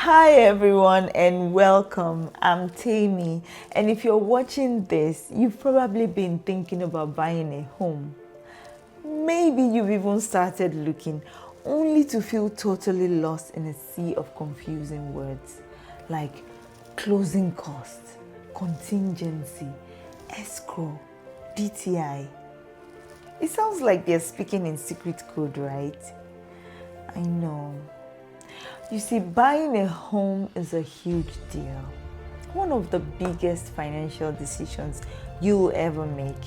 Hi everyone and welcome. I'm Tammy, and if you're watching this, you've probably been thinking about buying a home. Maybe you've even started looking only to feel totally lost in a sea of confusing words like closing costs, contingency, escrow, DTI. It sounds like they're speaking in secret code, right? I know. You see, buying a home is a huge deal. One of the biggest financial decisions you'll ever make.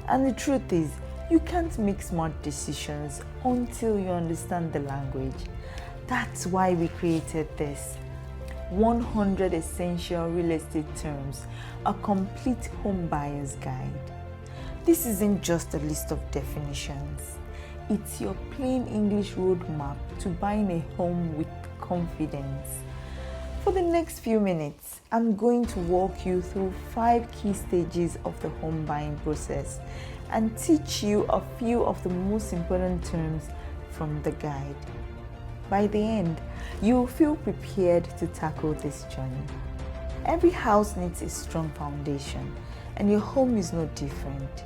And the truth is, you can't make smart decisions until you understand the language. That's why we created this 100 Essential Real Estate Terms, a complete home buyer's guide. This isn't just a list of definitions. It's your plain English roadmap to buying a home with confidence. For the next few minutes, I'm going to walk you through 5 key stages of the home buying process and teach you a few of the most important terms from the guide. By the end, you'll feel prepared to tackle this journey. Every house needs a strong foundation, and your home is no different.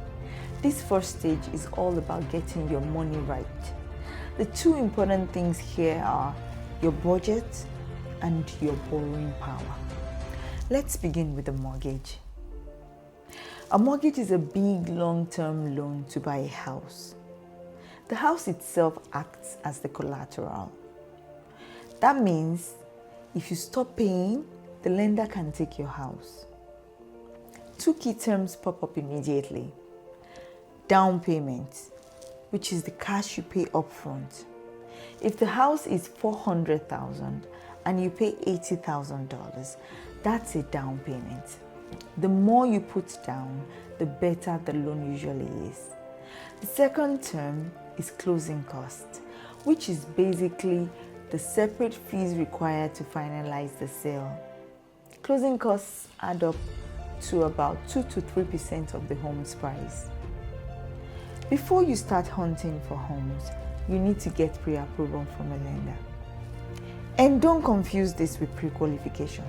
This first stage is all about getting your money right. The 2 important things here are your budget and your borrowing power. Let's begin with the mortgage. A mortgage is a big long-term loan to buy a house. The house itself acts as the collateral. That means if you stop paying, the lender can take your house. 2 key terms pop up immediately. Down payment, which is the cash you pay upfront. If the house is $400,000 and you pay $80,000, that's a down payment. The more you put down, the better the loan usually is. The second term is closing costs, which is basically the separate fees required to finalize the sale. Closing costs add up to about 2 to 3% of the home's price. Before you start hunting for homes, you need to get pre-approval from a lender. And don't confuse this with pre-qualification.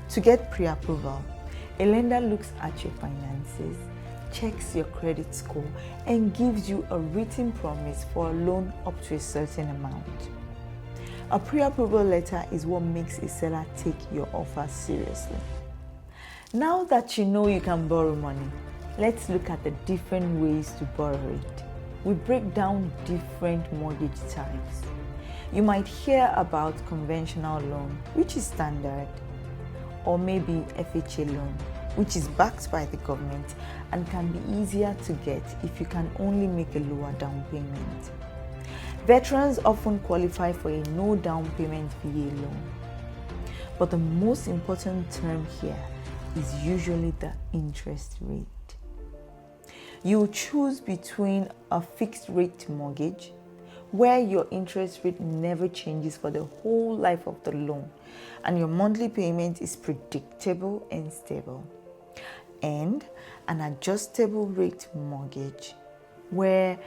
To get pre-approval, a lender looks at your finances, checks your credit score, and gives you a written promise for a loan up to a certain amount. A pre-approval letter is what makes a seller take your offer seriously. Now that you know you can borrow money, let's look at the different ways to borrow it. We break down different mortgage types. You might hear about conventional loan, which is standard, or maybe FHA loan, which is backed by the government and can be easier to get if you can only make a lower down payment. Veterans often qualify for a no down payment VA loan. But the most important term here is usually the interest rate. You choose between a fixed rate mortgage, where your interest rate never changes for the whole life of the loan, and your monthly payment is predictable and stable, and an adjustable rate mortgage, where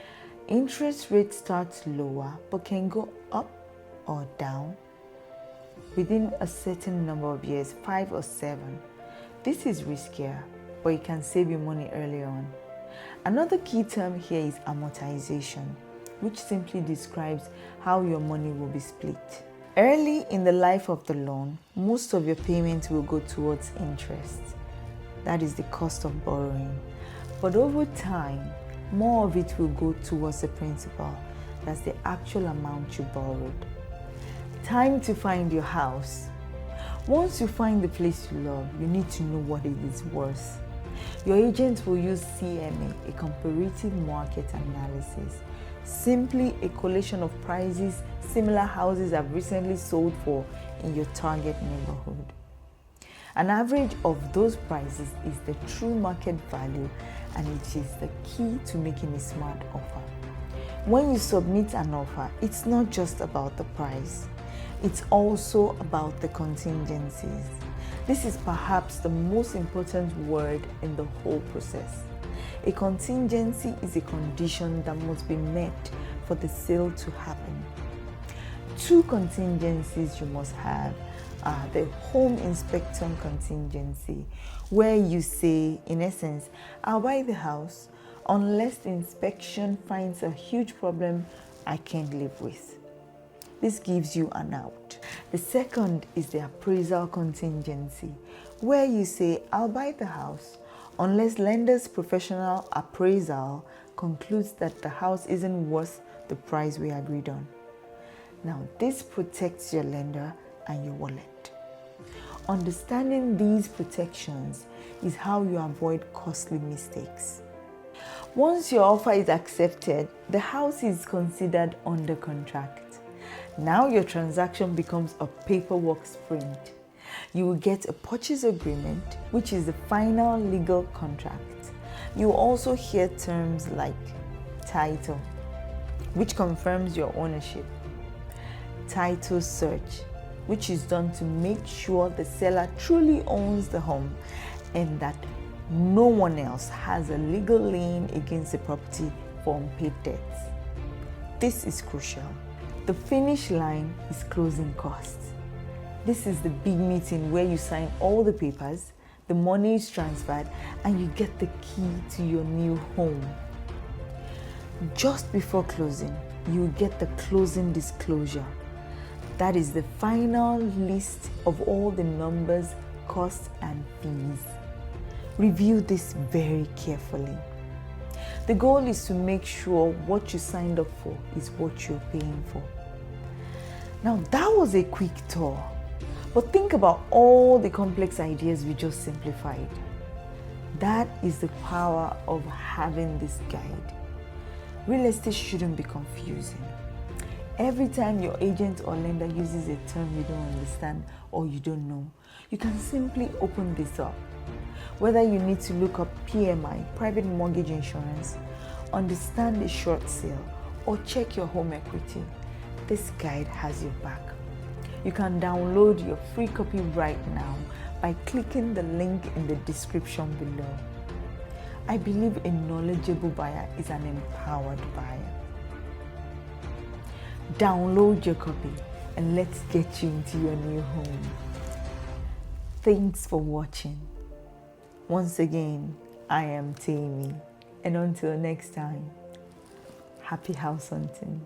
interest rate starts lower but can go up or down within a certain number of years, 5 or 7. This is riskier, but it can save you money early on. Another key term here is amortization, which simply describes how your money will be split. Early in the life of the loan, most of your payments will go towards interest. That is the cost of borrowing. But over time, more of it will go towards the principal. That's the actual amount you borrowed. Time to find your house. Once you find the place you love, you need to know what it is worth. Your agent will use CMA, a comparative market analysis, simply a collation of prices similar houses have recently sold for in your target neighborhood. An average of those prices is the true market value, and it is the key to making a smart offer. When you submit an offer, it's not just about the price, it's also about the contingencies. This is perhaps the most important word in the whole process. A contingency is a condition that must be met for the sale to happen. 2 contingencies you must have the home inspection contingency, where you say, in essence, I'll buy the house unless the inspection finds a huge problem I can't live with. This gives you an out. The second is the appraisal contingency, where you say, I'll buy the house unless lender's professional appraisal concludes that the house isn't worth the price we agreed on. Now, this protects your lender and your wallet. Understanding these protections is how you avoid costly mistakes. Once your offer is accepted, the house is considered under contract. Now your transaction becomes a paperwork sprint. You will get a purchase agreement, which is the final legal contract. You will also hear terms like title, which confirms your ownership, title search, which is done to make sure the seller truly owns the home and that no one else has a legal lien against the property for unpaid debts. This is crucial. The finish line is closing costs. This is the big meeting where you sign all the papers, the money is transferred, and you get the key to your new home. Just before closing, you get the closing disclosure. That is the final list of all the numbers, costs, and fees. Review this very carefully. The goal is to make sure what you signed up for is what you're paying for. Now, that was a quick tour, but think about all the complex ideas we just simplified. That is the power of having this guide. Real estate shouldn't be confusing. Every time your agent or lender uses a term you don't understand or you don't know, you can simply open this up. Whether you need to look up PMI, private mortgage insurance, understand a short sale, or check your home equity, this guide has your back. You can download your free copy right now by clicking the link in the description below. I believe a knowledgeable buyer is an empowered buyer. Download your copy and let's get you into your new home. Thanks for watching. Once again, I am Tammy, and until next time, happy house hunting.